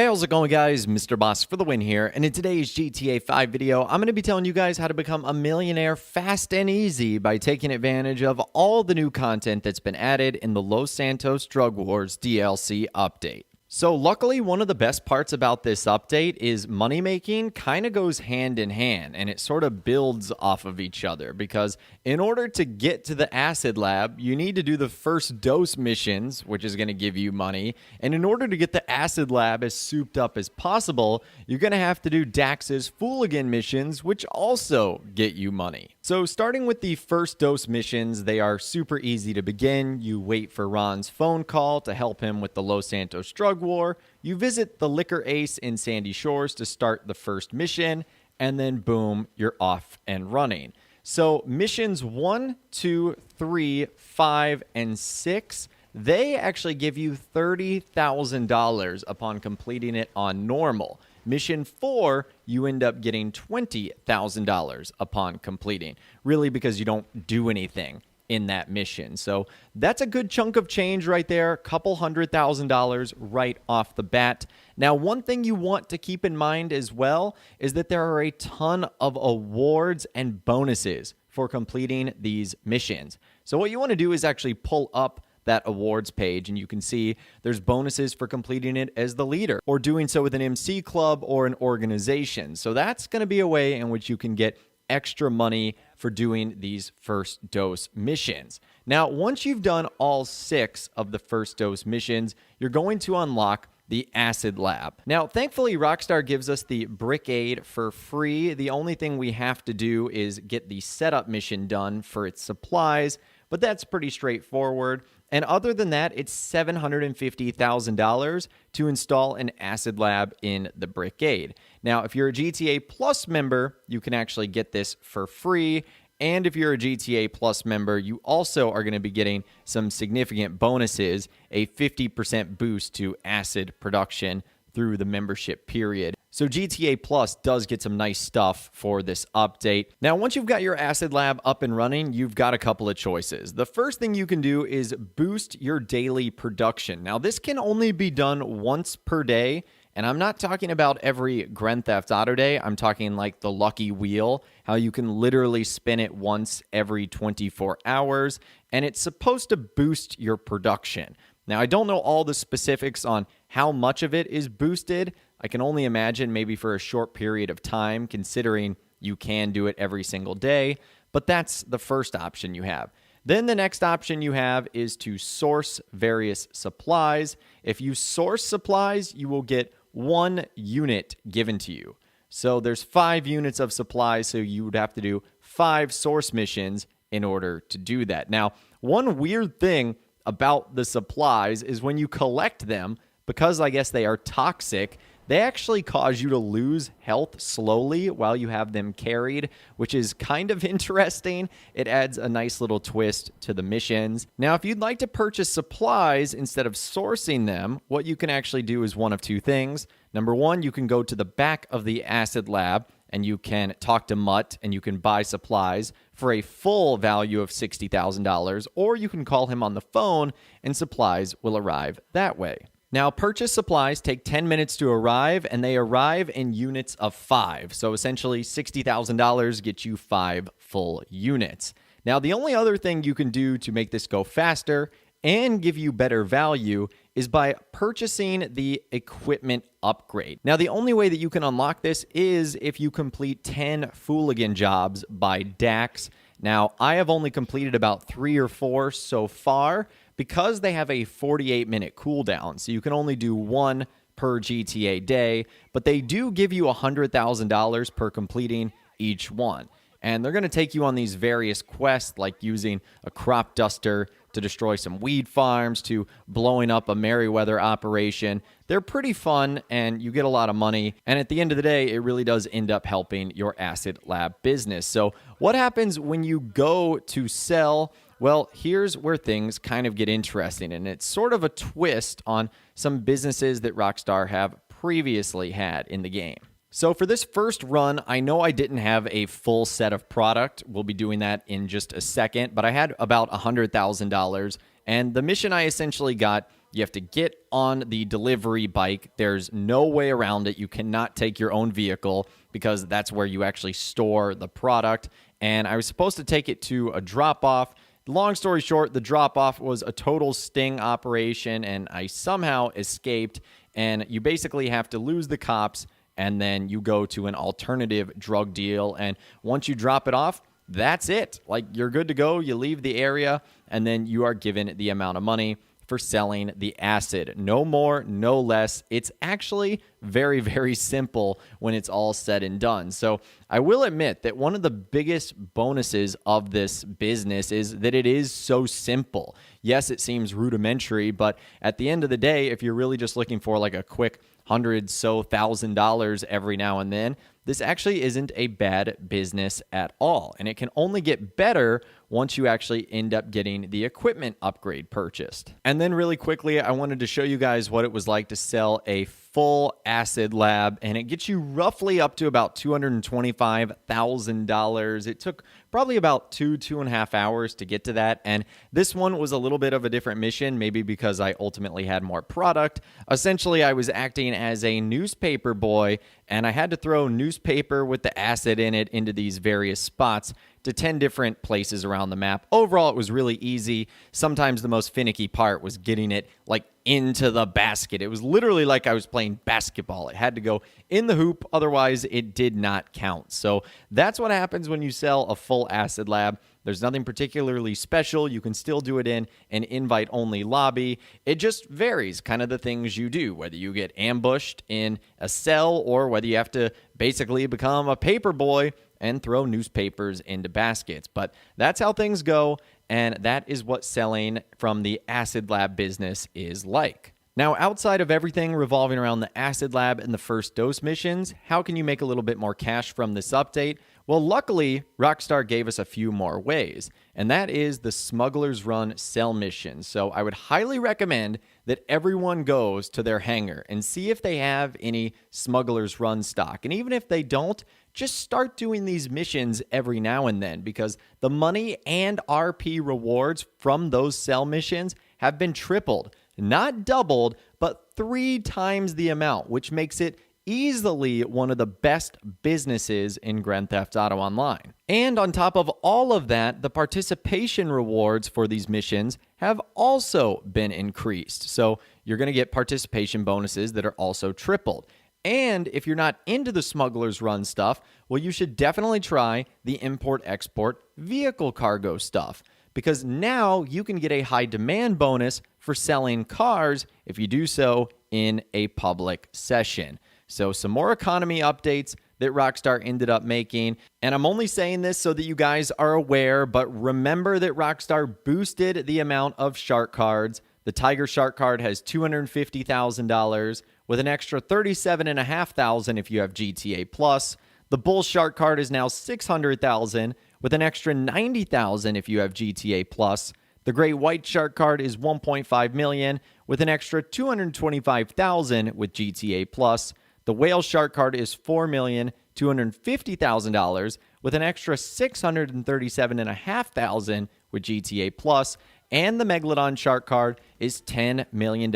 Hey, how's it going, guys? Mr. Boss for the win here, and in today's GTA 5 video, I'm going to be telling you guys how to become a millionaire fast and easy by taking advantage of all the new content that's been added in the Los Santos Drug Wars DLC update. So luckily, one of the best parts about this update is money making kind of goes hand in hand, and it sort of builds off of each other, because in order to get to the acid lab, you need to do the first dose missions, which is going to give you money. And in order to get the acid lab as souped up as possible, you're going to have to do Dax's Fooligan missions, which also get you money. So starting with the first dose missions, they are super easy to begin. You wait for Ron's phone call to help him with the Los Santos drug war. You visit the Liquor Ace in Sandy Shores to start the first mission, and then boom, you're off and running. So missions 1, 2, 3, 5, and 6, they actually give you $30,000 upon completing it on normal. Mission 4, you end up getting $20,000 upon completing, really because you don't do anything in that mission. So that's a good chunk of change right there, couple $100,000 right off the bat. Now, one thing you want to keep in mind as well is that there are a ton of awards and bonuses for completing these missions. So what you want to do is actually pull up that awards page, and you can see there's bonuses for completing it as the leader or doing so with an MC club or an organization. So that's going to be a way in which you can get extra money for doing these first dose missions. Now, once you've done all 6 of the first dose missions, you're going to unlock the acid lab. Now, thankfully, Rockstar gives us the Brickade for free. The only thing we have to do is get the setup mission done for its supplies, but that's pretty straightforward. And other than that, it's $750,000 to install an acid lab in the Brickade. Now, if you're a GTA Plus member, you can actually get this for free. And if you're a GTA Plus member, you also are going to be getting some significant bonuses, a 50% boost to acid production through the membership period. So GTA Plus does get some nice stuff for this update. Now, once you've got your acid lab up and running, you've got a couple of choices. The first thing you can do is boost your daily production. Now, this can only be done once per day, and I'm not talking about every Grand Theft Auto day. I'm talking like the lucky wheel, how you can literally spin it once every 24 hours, and it's supposed to boost your production. Now, I don't know all the specifics on how much of it is boosted. I can only imagine maybe for a short period of time, considering you can do it every single day, but that's the first option you have. Then the next option you have is to source various supplies. If you source supplies, you will get 1 unit given to you. So there's 5 units of supplies, so you would have to do 5 source missions in order to do that. Now, one weird thing about the supplies is when you collect them, because I guess they are toxic, they actually cause you to lose health slowly while you have them carried, which is kind of interesting. It adds a nice little twist to the missions. Now, if you'd like to purchase supplies instead of sourcing them, what you can actually do is one of 2 things. Number 1, you can go to the back of the acid lab and you can talk to Mutt and you can buy supplies for a full value of $60,000, or you can call him on the phone and supplies will arrive that way. Now, purchase supplies take 10 minutes to arrive, and they arrive in units of 5. So essentially, $60,000 gets you 5 full units. Now, the only other thing you can do to make this go faster and give you better value is by purchasing the equipment upgrade. Now, the only way that you can unlock this is if you complete 10 Fooligan jobs by Dax. Now, I have only completed about 3 or 4 so far, because they have a 48-minute cooldown, so you can only do 1 per GTA day, but they do give you $100,000 per completing each one. And they're going to take you on these various quests, like using a crop duster to destroy some weed farms, to blowing up a Merryweather operation. They're pretty fun, and you get a lot of money. And at the end of the day, it really does end up helping your acid lab business. So what happens when you go to sell? Well, here's where things kind of get interesting, and it's sort of a twist on some businesses that Rockstar have previously had in the game. So for this first run, I know I didn't have a full set of product. We'll be doing that in just a second, but I had about $100,000, and the mission I essentially got You have to get on the delivery bike. There's no way around it. You cannot take your own vehicle because that's where you actually store the product. And I was supposed to take it to a drop-off. Long story short, the drop-off was a total sting operation, and I somehow escaped. And you basically have to lose the cops, and then you go to an alternative drug deal. And once you drop it off, that's it. Like, you're good to go. You leave the area, and then you are given the amount of money for selling the acid. No more, no less. It's actually very, very simple when it's all said and done. So I will admit that one of the biggest bonuses of this business is that it is so simple. Yes, it seems rudimentary, but at the end of the day, if you're really just looking for like a quick $100,000 every now and then, this actually isn't a bad business at all. And it can only get better once you actually end up getting the equipment upgrade purchased. And then really quickly, I wanted to show you guys what it was like to sell a full acid lab, and it gets you roughly up to about $225,000. It took probably about 2.5 hours to get to that, and this one was a little bit of a different mission, maybe because I ultimately had more product. Essentially, I was acting as a newspaper boy, and I had to throw newspaper with the acid in it into these various spots to 10 different places around the map. Overall, it was really easy. Sometimes the most finicky part was getting it like into the basket. It was literally like I was playing basketball. It had to go in the hoop, otherwise it did not count. So that's what happens when you sell a full acid lab. There's nothing particularly special. You can still do it in an invite-only lobby. It just varies kind of the things you do, whether you get ambushed in a cell or whether you have to basically become a paper boy and throw newspapers into baskets. But that's how things go, and that is what selling from the acid lab business is like. Now, outside of everything revolving around the acid lab and the first dose missions, how can you make a little bit more cash from this update? Well, luckily, Rockstar gave us a few more ways, and that is the Smuggler's Run cell mission. So I would highly recommend that everyone goes to their hangar and see if they have any Smuggler's Run stock. And even if they don't, just start doing these missions every now and then, because the money and RP rewards from those cell missions have been tripled. Not doubled, but 3 times the amount, which makes it easily one of the best businesses in Grand Theft Auto Online. And on top of all of that, the participation rewards for these missions have also been increased. So you're going to get participation bonuses that are also tripled. And if you're not into the Smuggler's Run stuff, well, you should definitely try the import-export vehicle cargo stuff, because now you can get a high demand bonus for selling cars if you do so in a public session. So some more economy updates that Rockstar ended up making. And I'm only saying this so that you guys are aware, but remember that Rockstar boosted the amount of shark cards. The Tiger Shark card has $250,000 with an extra $37,500 if you have GTA Plus. The Bull Shark card is now $600,000 with an extra $90,000 if you have GTA Plus. The Great White Shark card is $1.5 million with an extra $225,000 with GTA Plus. The Whale Shark card is $4,250,000 with an extra $637,500 with GTA Plus. And the Megalodon Shark card is $10 million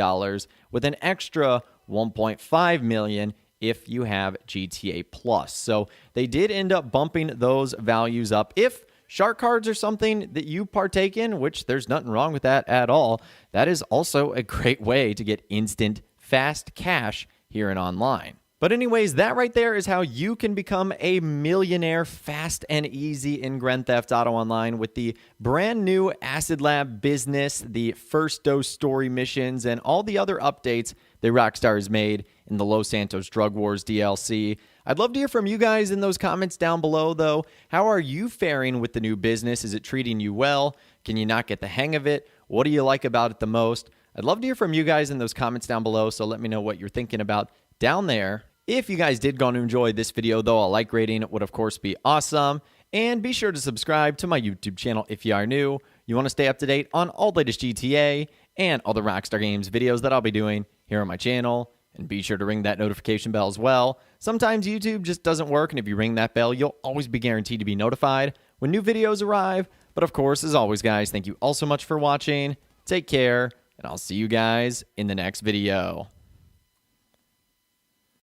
with an extra $1.5 million if you have GTA Plus. So they did end up bumping those values up. If shark cards are something that you partake in, which there's nothing wrong with that at all, that is also a great way to get instant, fast cash here in online. But anyways, that right there is how you can become a millionaire fast and easy in Grand Theft Auto Online with the brand new Acid Lab business, the first dose story missions, and all the other updates that Rockstar has made in the Los Santos Drug Wars DLC. I'd love to hear from you guys in those comments down below, though. How are you faring with the new business? Is it treating you well? Can you not get the hang of it? What do you like about it the most? I'd love to hear from you guys in those comments down below, so let me know what you're thinking about down there. If you guys did go and enjoy this video, though, a like rating would, of course, be awesome. And be sure to subscribe to my YouTube channel if you are new. You want to stay up to date on all the latest GTA and all the Rockstar Games videos that I'll be doing here on my channel. And be sure to ring that notification bell as well. Sometimes YouTube just doesn't work, and if you ring that bell, you'll always be guaranteed to be notified when new videos arrive. But of course, as always, guys, thank you all so much for watching. Take care, and and I'll see you guys in the next video.